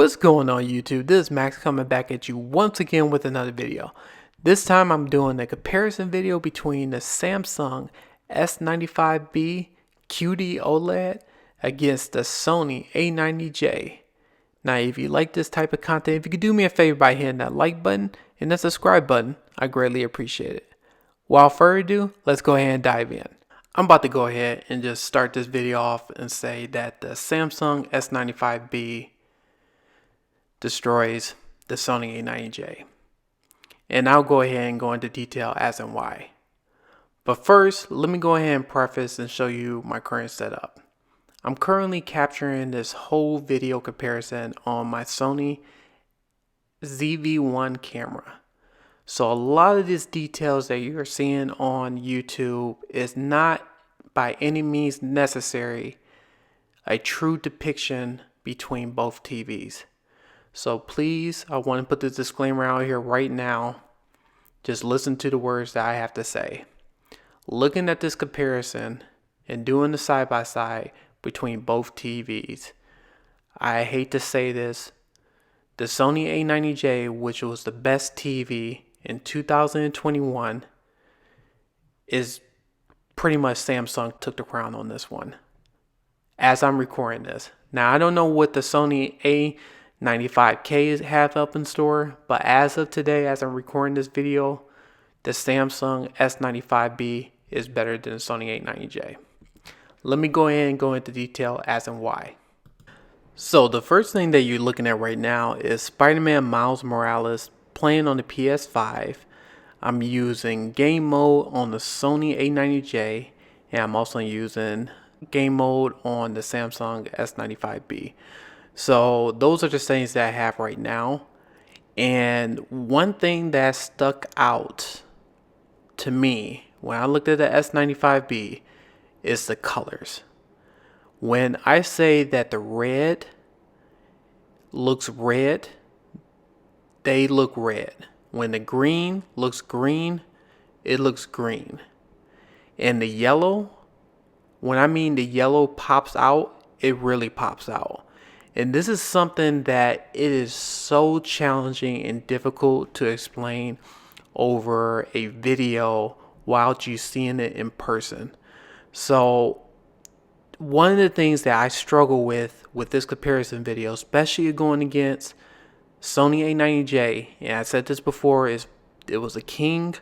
What's going on YouTube? This is Max coming back at you once again with another video. This time I'm doing a comparison video between the Samsung S95B QD-OLED against the Sony A90J. Now if you like this type of content, if you could do me a favor by hitting that like button and that subscribe button, I greatly appreciate it. Without further ado, let's go ahead and dive in. I'm about to go ahead and just start this video off and say that the Samsung S95B destroys the Sony A90J. And I'll go ahead and go into detail as and why. But first, let me go ahead and preface and show you my current setup. I'm currently capturing this whole video comparison on my Sony ZV-1 camera. So a lot of these details that you're seeing on YouTube is not by any means necessary a true depiction between both TVs. So please, I want to put this disclaimer out here right now. Just listen to the words that I have to say. Looking at this comparison and doing the side-by-side between both TVs, I hate to say this, the Sony A90J, which was the best TV in 2021, is pretty much Samsung took the crown on this one as I'm recording this. Now I don't know what the Sony A95K have up in store, but as of today, as I'm recording this video, the Samsung S95B is better than the Sony A90J. Let me go ahead and go into detail as and why. So the first thing that you're looking at right now is Spider-Man Miles Morales playing on the PS5. I'm using game mode on the Sony A90J, and I'm also using game mode on the Samsung S95B. So those are the things that I have right now. And one thing that stuck out to me when I looked at the S95B is the colors. When I say that the red looks red, they look red. When the green looks green, it looks green. And the yellow, when I mean the yellow pops out, it really pops out. And this is something that it is so challenging and difficult to explain over a video while you seeing it in person. So one of the things that I struggle with this comparison video, especially going against Sony A90J, and I said this before, is it was a king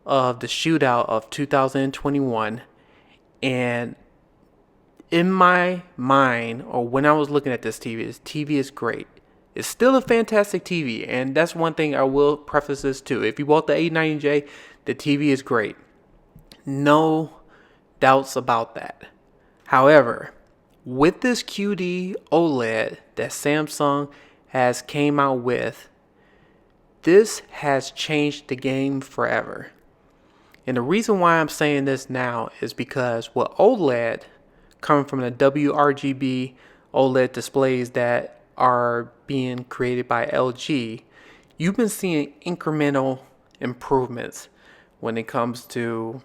of the shootout of 2021, and in my mind, or when I was looking at this TV is great. It's still a fantastic TV, and that's one thing I will preface this to. If you bought the A90J, the TV is great. No doubts about that. However, with this QD OLED that Samsung has came out with, this has changed the game forever. And the reason why I'm saying this now is because with OLED, coming from the WRGB OLED displays that are being created by LG, you've been seeing incremental improvements when it comes to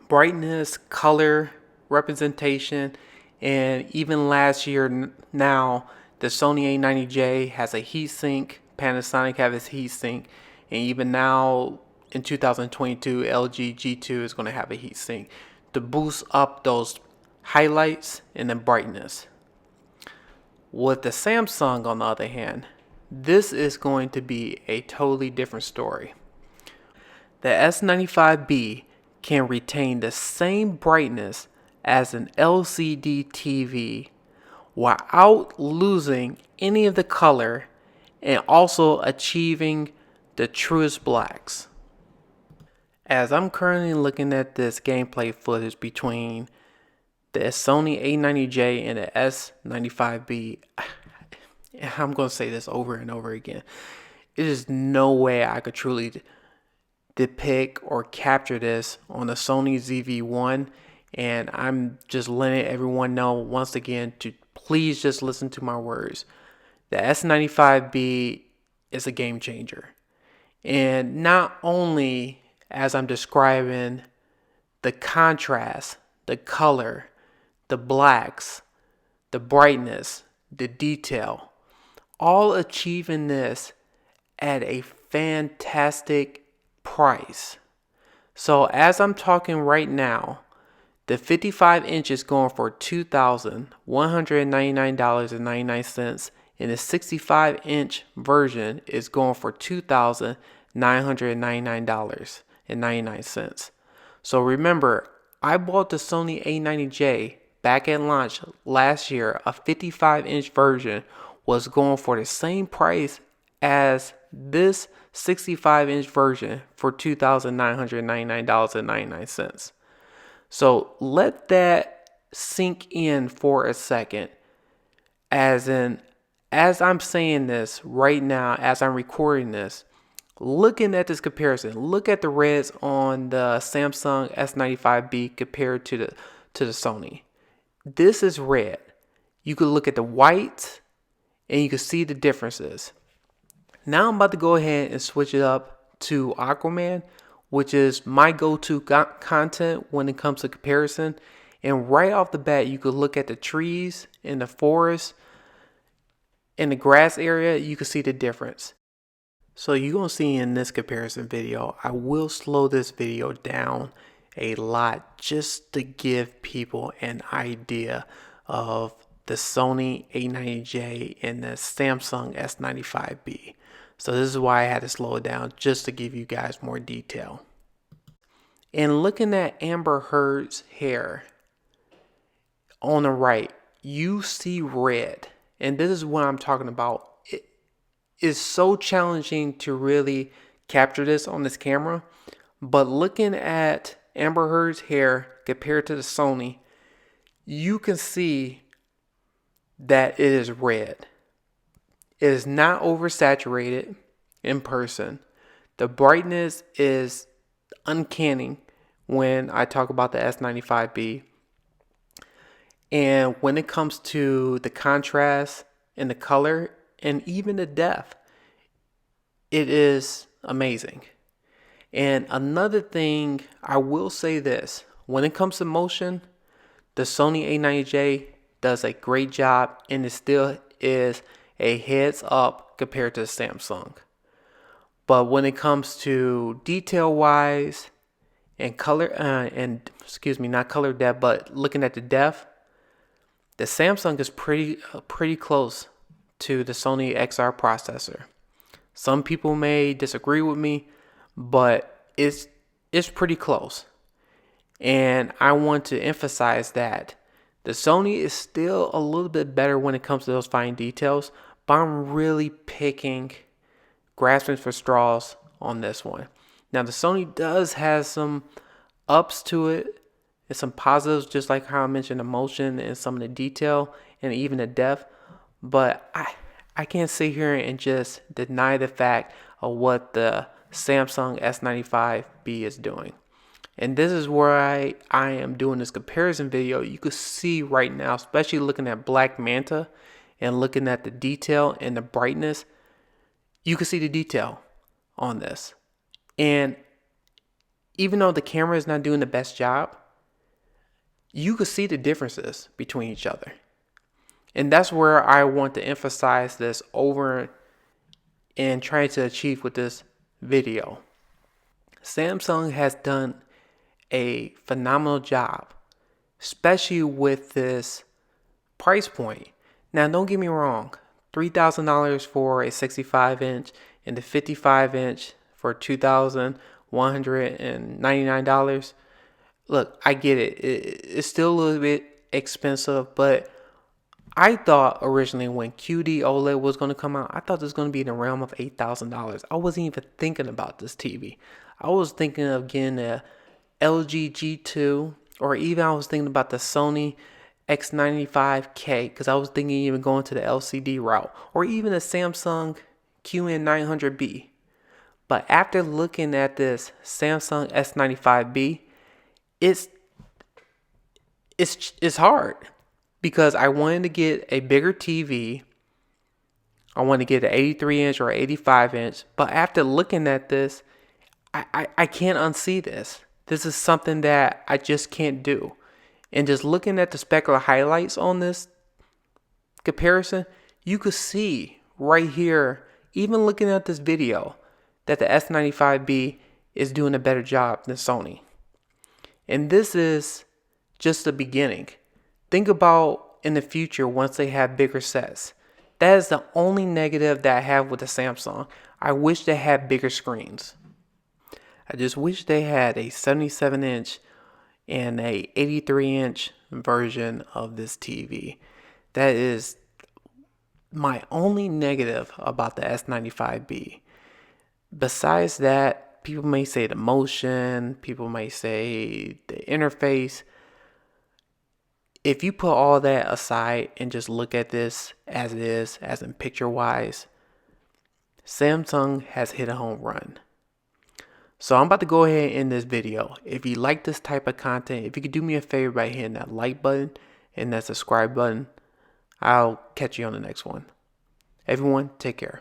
brightness, color, representation, and even last year now, the Sony A90J has a heatsink, Panasonic has its heatsink, and even now in 2022, LG G2 is going to have a heatsink to boost up those highlights and the brightness. With the Samsung, on the other hand, this is going to be a totally different story. The S95B can retain the same brightness as an LCD TV without losing any of the color and also achieving the truest blacks. As I'm currently looking at this gameplay footage between the Sony A90J and the S95B, I'm going to say this over and over again. It is no way I could truly depict or capture this on the Sony ZV-1, and I'm just letting everyone know once again to please just listen to my words. The S95B is a game changer. And not only as I'm describing the contrast, the color, the blacks, the brightness, the detail, all achieving this at a fantastic price. So as I'm talking right now, the 55 inch is going for $2,199.99, and the 65 inch version is going for $2,999.99. So remember, I bought the Sony A90J back at launch last year. A 55 inch version was going for the same price as this 65 inch version for $2,999.99. So let that sink in for a second. As I'm saying this right now, as I'm recording this, looking at this comparison, look at the reds on the Samsung S95B compared to the Sony. This is red. You could look at the white and you can see the differences. Now I'm about to go ahead and switch it up to Aquaman, which is my go-to content when it comes to comparison. And right off the bat, you could look at the trees in the forest, in the grass area, you can see the difference. So you're going to see in this comparison video, I will slow this video down a lot just to give people an idea of the Sony A90J and the Samsung S95B. So this is why I had to slow it down, just to give you guys more detail. And looking at Amber Heard's hair on the right, you see red. And this is what I'm talking about. It is so challenging to really capture this on this camera. But looking at Amber Heard's hair compared to the Sony, you can see that it is red. It is not oversaturated in person. The brightness is uncanny when I talk about the S95B. And when it comes to the contrast and the color and even the depth, it is amazing. And another thing, I will say this, when it comes to motion, the Sony A90J does a great job, and it still is a heads up compared to the Samsung. But when it comes to detail wise and color, not color depth, but looking at the depth, the Samsung is pretty close to the Sony XR processor. Some people may disagree with me, but it's pretty close. And I want to emphasize that the Sony is still a little bit better when it comes to those fine details, but I'm really grasping for straws on this one. Now the Sony does have some ups to it and some positives, just like how I mentioned the motion and some of the detail and even the depth, but I can't sit here and just deny the fact of what the Samsung S95B is doing. And this is where I am doing this comparison video. You can see right now, especially looking at Black Manta and looking at the detail and the brightness, you can see the detail on this. And even though the camera is not doing the best job, you can see the differences between each other. And that's where I want to emphasize this over and try to achieve with this video. Samsung has done a phenomenal job, especially with this price point. Now, don't get me wrong, $3,000 for a 65 inch and the 55 inch for $2,199. Look, I get it. It's still a little bit expensive, but I thought originally when QD-OLED was going to come out, I thought this was going to be in the realm of $8,000. I wasn't even thinking about this TV. I was thinking of getting a LG G2, or even I was thinking about the Sony X95K, because I was thinking even going to the LCD route, or even a Samsung QN900B. But after looking at this Samsung S95B, it's hard, because I wanted to get a bigger TV. I wanted to get an 83 inch or 85 inch, but after looking at this, I can't unsee this. This is something that I just can't do. And just looking at the specular highlights on this comparison, you could see right here, even looking at this video, that the S95B is doing a better job than Sony. And this is just the beginning. Think about in the future once they have bigger sets. That is the only negative that I have with the Samsung. I wish they had bigger screens. I just wish they had a 77-inch and a 83-inch version of this TV. That is my only negative about the S95B. Besides that, people may say the motion, people may say the interface. If you put all that aside and just look at this as it is, as in picture wise, Samsung has hit a home run. So I'm about to go ahead and end this video. If you like this type of content, if you could do me a favor by hitting that like button and that subscribe button, I'll catch you on the next one. Everyone, take care.